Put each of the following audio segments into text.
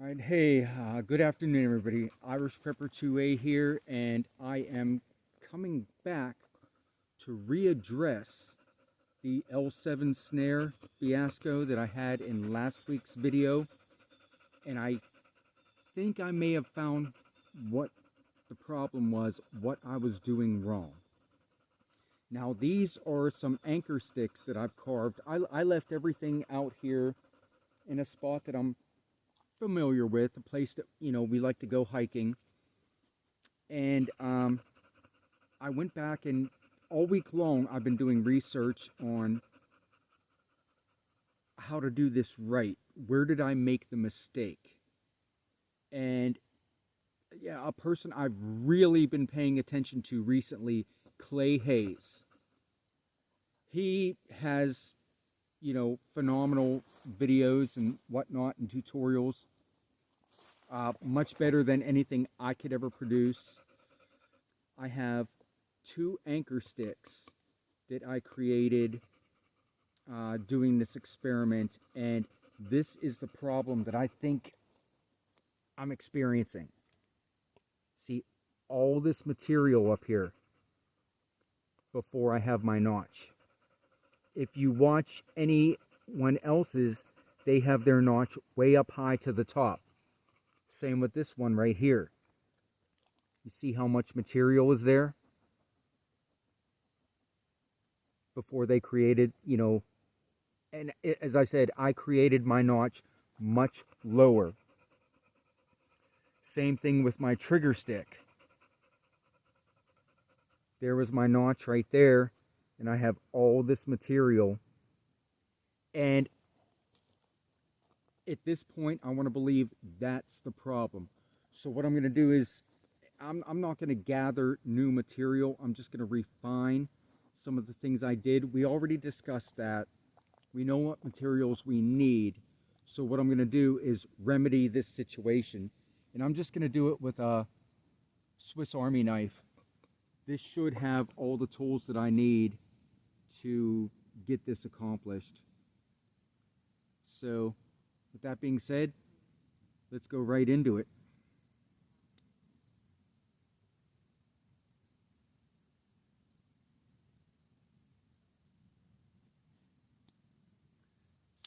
All right, hey, good afternoon, everybody. Irish Prepper 2A here, and I am coming back to readdress the L7 snare fiasco that I had in last week's video, and I think I may have found what the problem was, what I was doing wrong. Now, these are some anchor sticks that I've carved. I left everything out here in a spot that I'm familiar with, a place that, we like to go hiking. And I went back and all week long I've been doing research on how to do this right. Where did I make the mistake? And yeah, a person I've really been paying attention to recently, Clay Hayes. He has, phenomenal videos and whatnot and tutorials. Much better than anything I could ever produce. I have two anchor sticks that I created doing this experiment, and this is the problem that I think I'm experiencing. See, all this material up here before I have my notch. If you watch anyone else's, they have their notch way up high to the top. Same with this one right here. You see how much material is there? Before they created, and as I said, I created my notch much lower. Same thing with my trigger stick. There was my notch right there, and I have all this material. And at this point, I want to believe that's the problem. So what I'm going to do is, I'm not going to gather new material. I'm just going to refine some of the things I did. We already discussed that. We know what materials we need. So what I'm going to do is remedy this situation. And I'm just going to do it with a Swiss Army knife. This should have all the tools that I need to get this accomplished. So with that being said, let's go right into it.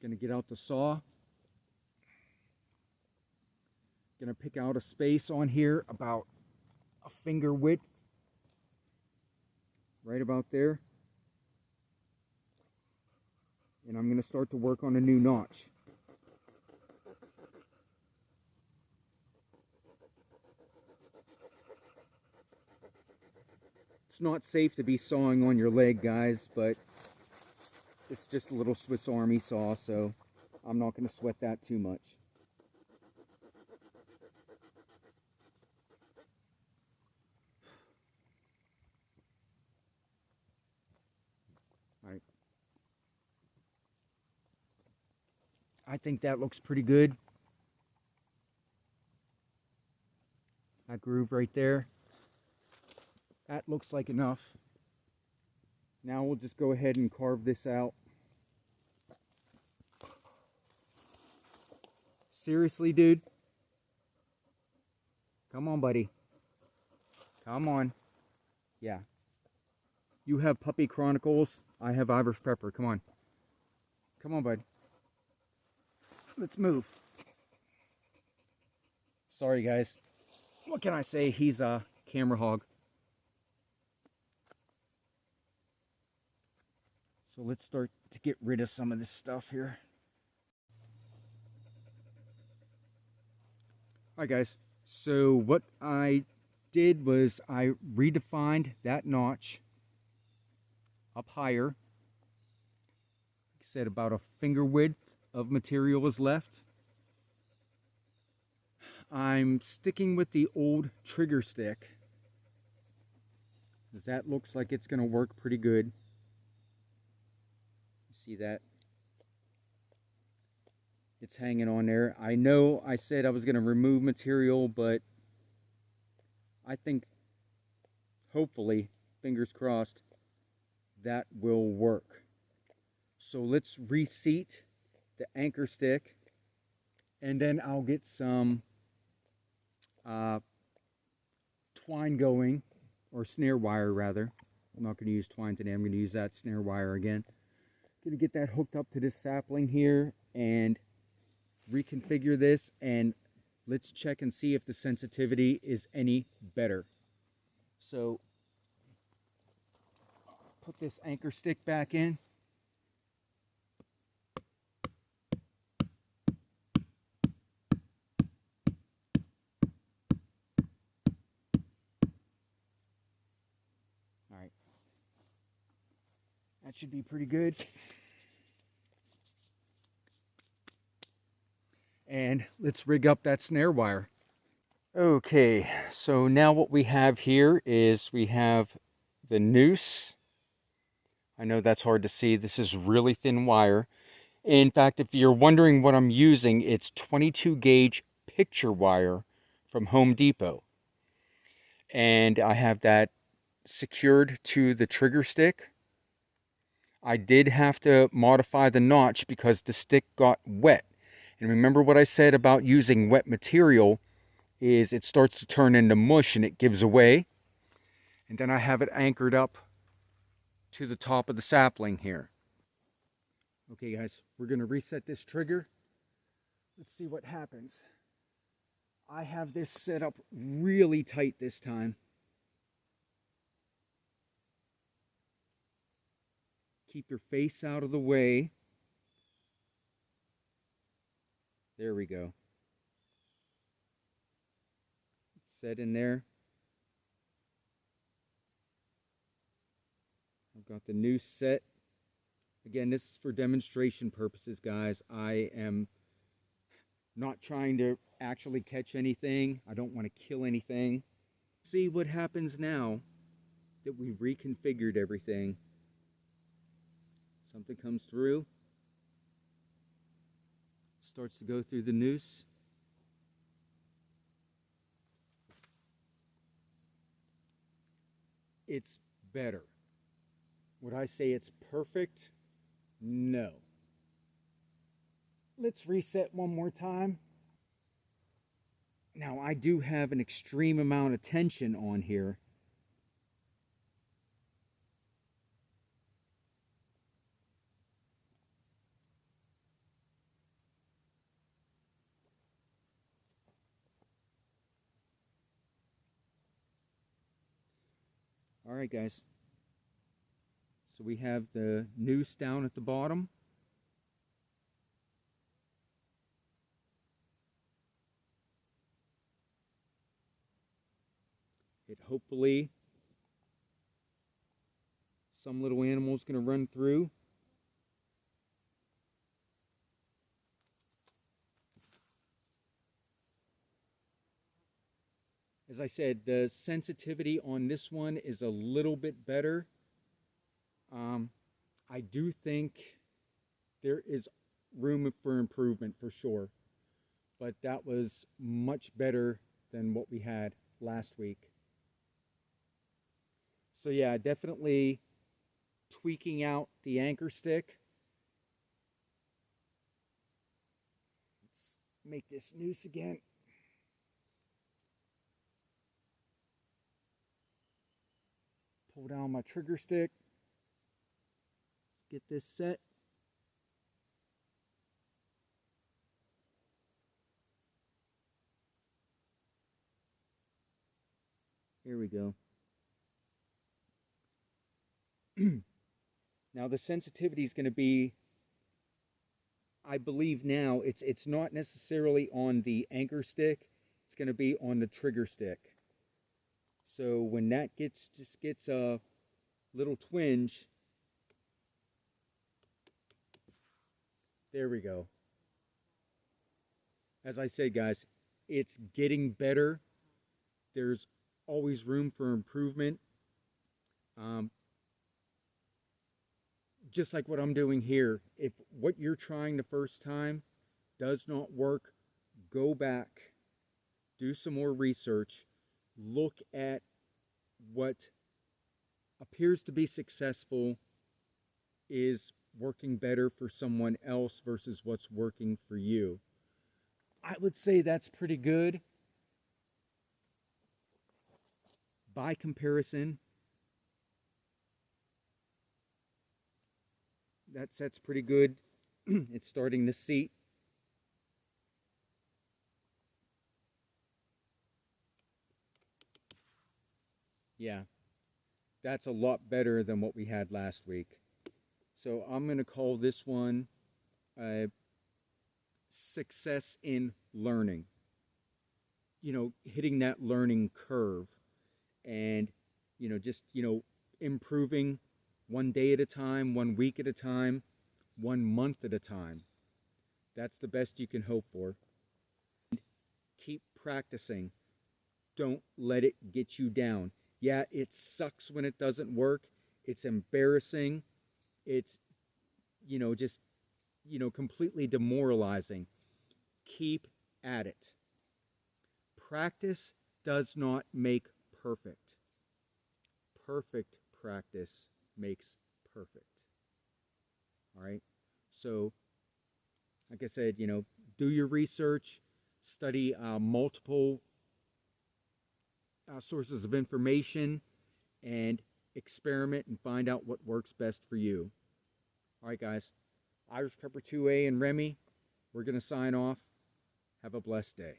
Gonna get out the saw. Gonna pick out a space on here about a finger width. Right about there. And I'm gonna start to work on a new notch. It's not safe to be sawing on your leg, guys, but it's just a little Swiss Army saw, so I'm not going to sweat that too much. All right. I think that looks pretty good. That groove right there. That looks like enough. Now we'll just go ahead and carve this out. Seriously, dude? Come on, buddy. Come on. Yeah. You have Puppy Chronicles. I have Irish Prepper. Come on. Come on, bud. Let's move. Sorry, guys. What can I say? He's a camera hog. So let's start to get rid of some of this stuff here. Alright guys, so what I did was I redefined that notch up higher. Like I said, about a finger width of material is left. I'm sticking with the old trigger stick, because that looks like it's going to work pretty good. You see that? It's hanging on there. I know I said I was going to remove material, but I think, hopefully, fingers crossed, that will work. So let's reseat the anchor stick And then I'll get some twine going, or snare wire rather. I'm not going to use twine today. I'm going to use that snare wire again. Going to get that hooked up to this sapling here and reconfigure this, and let's check and see if the sensitivity is any better. So put this anchor stick back in. All right. That should be pretty good. And let's rig up that snare wire. Okay, so now what we have here is we have the noose. I know that's hard to see. This is really thin wire. In fact, if you're wondering what I'm using, it's 22 gauge picture wire from Home Depot. And I have that secured to the trigger stick. I did have to modify the notch because the stick got wet. And remember what I said about using wet material is it starts to turn into mush and it gives away. And then I have it anchored up to the top of the sapling here. Okay guys, we're going to reset this trigger. Let's see what happens. I have this set up really tight this time. Keep your face out of the way. There we go. It's set in there. I've got the noose set. Again, this is for demonstration purposes, guys. I am not trying to actually catch anything. I don't want to kill anything. See what happens now that we've reconfigured everything. Something comes through. Starts to go through the noose. It's better. Would I say it's perfect? No. Let's reset one more time. Now I do have an extreme amount of tension on here. All right, guys. So we have the noose down at the bottom. It hopefully some little animal's going to run through. As I said, the sensitivity on this one is a little bit better. I do think there is room for improvement for sure, but that was much better than what we had last week. So yeah, definitely tweaking out the anchor stick. Let's make this noose again. Pull down my trigger stick. Let's get this set. Here we go. Now the sensitivity is going to be, I believe now, it's not necessarily on the anchor stick. It's going to be on the trigger stick. So when that just gets a little twinge, there we go. As I said, guys, it's getting better. There's always room for improvement. Just like what I'm doing here, if what you're trying the first time does not work, go back, do some more research, look at what appears to be successful is working better for someone else versus what's working for you. I would say that's pretty good. By comparison, that set's pretty good. It's starting to seat. Yeah, that's a lot better than what we had last week. So I'm going to call this one success in learning. Hitting that learning curve and, just, improving one day at a time, 1 week at a time, 1 month at a time. That's the best you can hope for. Keep practicing. Don't let it get you down. Yeah, it sucks when it doesn't work. It's embarrassing. It's, just, completely demoralizing. Keep at it. Practice does not make perfect. Perfect practice makes perfect. All right? So, like I said, do your research, study multiple sources of information, and experiment and find out what works best for you. All right, guys. Irish Pepper 2A and Remy, we're going to sign off. Have a blessed day.